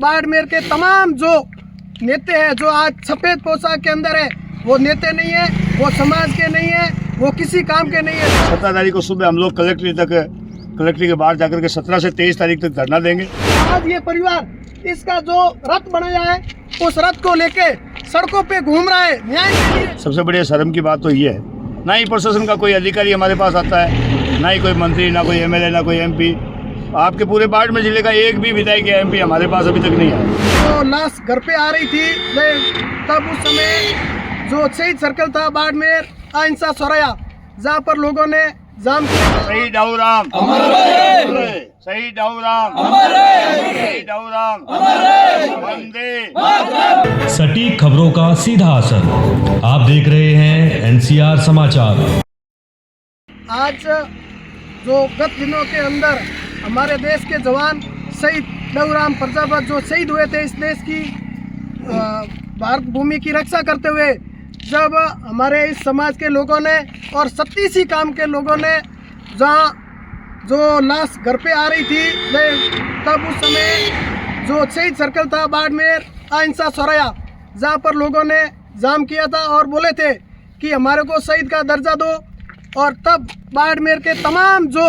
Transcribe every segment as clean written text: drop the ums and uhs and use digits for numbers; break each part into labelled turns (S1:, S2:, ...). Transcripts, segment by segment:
S1: बाड़मेर के तमाम जो नेता है जो आज सफ़ेद पोशाक के अंदर है, वो नेता नहीं है, वो समाज के नहीं है, वो किसी काम के नहीं है।
S2: 17 तारीख को सुबह हम लोग कलेक्ट्री के बाहर जाकर के 17 से 23 तारीख तक धरना देंगे।
S1: आज ये परिवार इसका जो रथ बनाया है, उस रथ को लेके सड़कों पे घूम रहा है न्याय के लिए।
S2: सबसे बड़ी शर्म की बात तो ये है, ना ही प्रशासन का कोई अधिकारी हमारे पास आता है, ना ही कोई मंत्री, ना कोई एमएलए, ना कोई एमपी। आपके पूरे बाड़मेर जिले का एक भी विधायक या एमपी हमारे पास अभी तक नहीं आया।
S1: तो लाश घर पे आ रही थी, तब उस समय जो शहीद सर्कल था बाड़मेर अहिंसा सौरया, जहाँ पर लोगों ने जाम किया।
S2: शहीद डाऊराम शहीद डाऊराम शहीद डाऊराम वंदे।
S3: सटीक खबरों का सीधा असर। आप देख रहे हैं एनसीआर समाचार।
S1: आज जो गत दिनों के अंदर हमारे देश के जवान शहीद डाऊराम प्रजापत जो शहीद हुए थे इस देश की भारत भूमि की रक्षा करते हुए, जब हमारे इस समाज के लोगों ने और 37 काम के लोगों ने जहाँ जो लाश घर पे आ रही थी, तब उस समय जो शहीद सर्कल था बाड़मेर अहिंसा सौरया, जहाँ पर लोगों ने जाम किया था और बोले थे कि हमारे को शहीद का दर्जा दो। और तब बाड़मेर के तमाम जो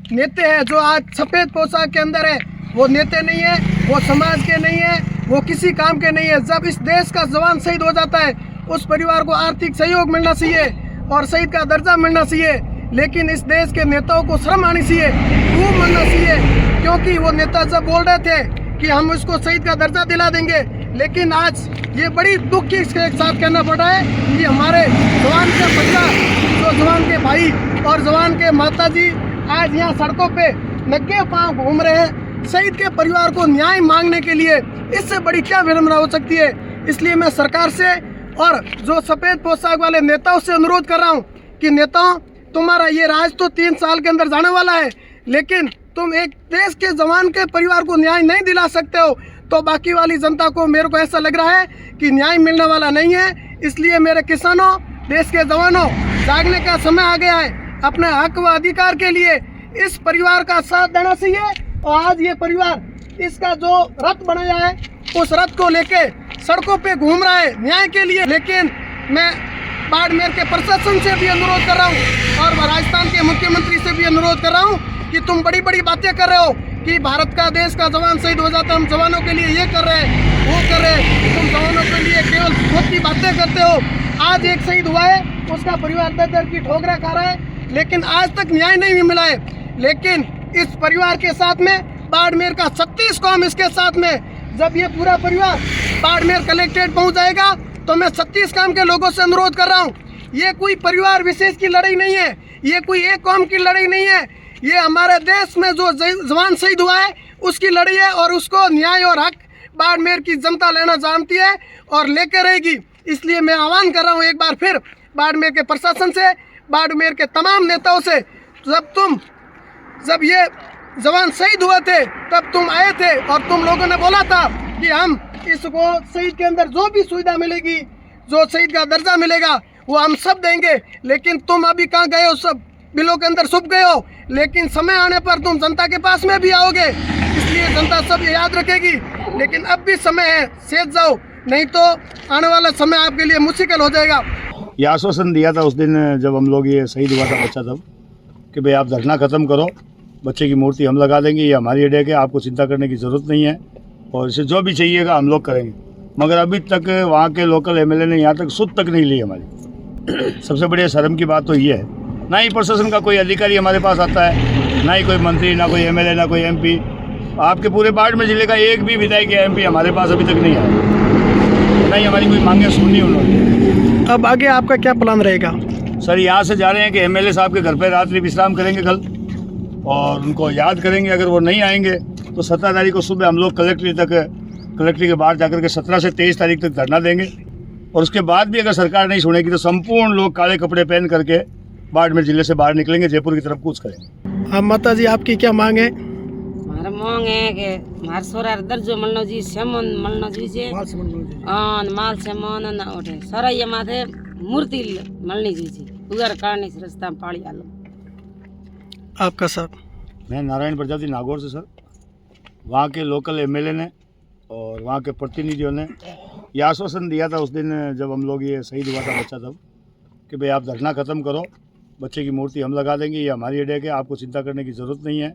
S1: नेता है जो आज सफ़ेद पोशाक के अंदर है, वो नेता नहीं है, वो समाज के नहीं है, वो किसी काम के नहीं है। जब इस देश का जवान शहीद हो जाता है, उस परिवार को आर्थिक सहयोग मिलना चाहिए और शहीद का दर्जा मिलना चाहिए, लेकिन इस देश के नेताओं को शर्म आनी चाहिए, खूब मिलना चाहिए, क्योंकि वो नेता जब बोल रहे थे कि हम उसको शहीद का दर्जा दिला देंगे, लेकिन आज ये बड़ी दुख के साथ कहना पड़ रहा है कि हमारे जवान के बच्चा, जो जवान के भाई और जवान के माता जी आज यहाँ सड़कों पे नंगे पांव घूम रहे हैं शहीद के परिवार को न्याय मांगने के लिए। इससे बड़ी क्या विडंबना हो सकती है। इसलिए मैं सरकार से और जो सफ़ेद पोशाक वाले नेताओं से अनुरोध कर रहा हूँ कि नेताओं, तुम्हारा ये राज तो 3 साल के अंदर जाने वाला है, लेकिन तुम एक देश के जवान के परिवार को न्याय नहीं दिला सकते हो, तो बाकी वाली जनता को, मेरे को ऐसा लग रहा है कि न्याय मिलने वाला नहीं है। इसलिए मेरे किसानों, देश के जवानों, जागने का समय आ गया है। अपने हक व अधिकार के लिए इस परिवार का साथ देना चाहिए। और आज ये परिवार इसका जो रथ बनाया है, उस रथ को लेके सड़कों पे घूम रहा है न्याय के लिए। लेकिन मैं बाड़मेर के प्रशासन से भी अनुरोध कर रहा हूँ और राजस्थान के मुख्यमंत्री से भी अनुरोध कर रहा हूँ कि तुम बड़ी बड़ी बातें कर रहे हो कि भारत का, देश का जवान शहीद हो जाता, हम जवानों के लिए ये कर रहे हैं, वो कर रहे हैं। तुम जवानों के लिए केवल खुद की बातें करते हो। आज एक शहीद हुआ है, उसका परिवार दर की ठोकरें खा रहा है, लेकिन आज तक न्याय नहीं मिला है। लेकिन इस परिवार के साथ में बाड़मेर का 36 कौम इसके साथ में, जब ये पूरा परिवार बाड़मेर कलेक्ट्रेट पहुंच जाएगा तो मैं 36 काम के लोगों से अनुरोध कर रहा हूं, ये कोई परिवार विशेष की लड़ाई नहीं है, ये कोई एक कौम की लड़ाई नहीं है, ये हमारे देश में जो जवान शहीद हुआ है उसकी लड़ाई है और उसको न्याय और हक बाड़मेर की जनता लेना जानती है और लेकर रहेगी। इसलिए मैं आह्वान कर रहा हूँ एक बार फिर बाड़मेर के प्रशासन से, बाड़मेर के तमाम नेताओं से, जब ये जवान शहीद हुए थे तब तुम आए थे और तुम लोगों ने बोला था कि हम इसको शहीद के अंदर जो भी सुविधा मिलेगी, जो शहीद का दर्जा मिलेगा, वो हम सब देंगे। लेकिन तुम अभी कहाँ गए हो, सब बिलों के अंदर छुप गए हो। लेकिन समय आने पर तुम जनता के पास में भी आओगे, इसलिए जनता सब याद रखेगी। लेकिन अब भी समय है, सेज जाओ, नहीं तो आने वाला समय आपके लिए मुश्किल हो जाएगा।
S2: ये आश्वासन दिया था उस दिन जब हम लोग, ये शहीद हुआ था बच्चा तब, कि भाई आप धरना ख़त्म करो, बच्चे की मूर्ति हम लगा देंगे, ये हमारी हेडेक है, आपको चिंता करने की ज़रूरत नहीं है और इसे जो भी चाहिएगा हम लोग करेंगे। मगर अभी तक वहाँ के लोकल एमएलए ने यहाँ तक सुध तक नहीं ली हमारी। सबसे बड़ी शर्म की बात तो ये है, ना ही प्रशासन का कोई अधिकारी हमारे पास आता है, ना ही कोई मंत्री, ना कोई एमएलए, ना कोई एमपी। आपके पूरे बाड़मेर जिले का एक भी विधायक या एमपी हमारे पास अभी तक नहीं आया, ना ही हमारी कोई मांगे सुनी उन्होंने।
S1: अब आगे आपका क्या प्लान रहेगा?
S2: सर, यहाँ से जा रहे हैं कि एमएलए साहब के घर पर रात्रि विश्राम करेंगे कल और उनको याद करेंगे। अगर वो नहीं आएंगे तो 17 तारीख को सुबह हम लोग कलेक्ट्री के बाहर जाकर के 17 से 23 तारीख तक धरना देंगे। और उसके बाद भी अगर सरकार नहीं सुनेगी तो संपूर्ण लोग काले कपड़े पहन करके बाड़मेर जिले से बाहर निकलेंगे, जयपुर की तरफ कूच करेंगे।
S1: अब माता जी आपकी क्या मांग है?
S4: हमारा मांग है कि हमारे सोरा दर्जो मलनो जी, सेमन मलनो जी से माल सेमन ना उठे, सारा ये माथे मूर्ति मलनी जी उधर काटने से रास्ता में पाड़ी आलो।
S1: आपका साहब?
S2: मैं नारायण प्रजापति नागौर से। सर, वहाँ के लोकल एमएलए ने और वहाँ के प्रतिनिधियों ने ये आश्वासन दिया था उस दिन जब हम लोग ये शहीद हुआ था बच्चा तब, कि भाई आप धरना ख़त्म करो, बच्चे की मूर्ति हम लगा देंगे, ये हमारी हेडेक है, आपको चिंता करने की ज़रूरत नहीं है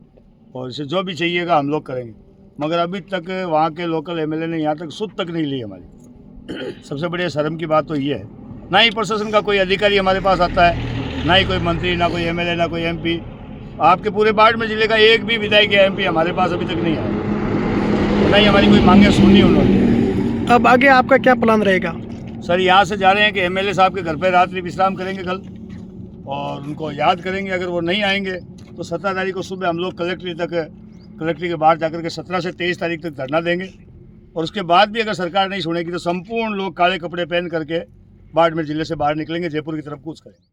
S2: और इसे जो भी चाहिएगा हम लोग करेंगे। मगर अभी तक वहाँ के लोकल एमएलए ने यहाँ तक सुध तक नहीं ली हमारी। सबसे बड़ी शर्म की बात तो ये है, ना ही प्रशासन का कोई अधिकारी हमारे पास आता है, ना ही कोई मंत्री, ना कोई एमएलए, ना कोई एमपी। आपके पूरे बाड़मेर जिले का एक भी विधायक या एमपी हमारे पास अभी तक नहीं आया, ना ही हमारी कोई मांगे सुनी उन्होंने।
S1: अब आगे आपका क्या प्लान रहेगा?
S2: सर यहाँ से जा रहे हैं कि एमएलए साहब के घर पे रात्रि विश्राम करेंगे कल और उनको याद करेंगे। अगर वो नहीं आएंगे तो 17 तारीख को सुबह हम लोग कलेक्ट्री के बाहर जाकर के 17 से 23 तारीख तक धरना देंगे और उसके बाद भी अगर सरकार नहीं सुनेगी तो संपूर्ण लोग काले कपड़े पहन करके बाड़मेर जिले से बाहर निकलेंगे, जयपुर की तरफ कूच करेंगे।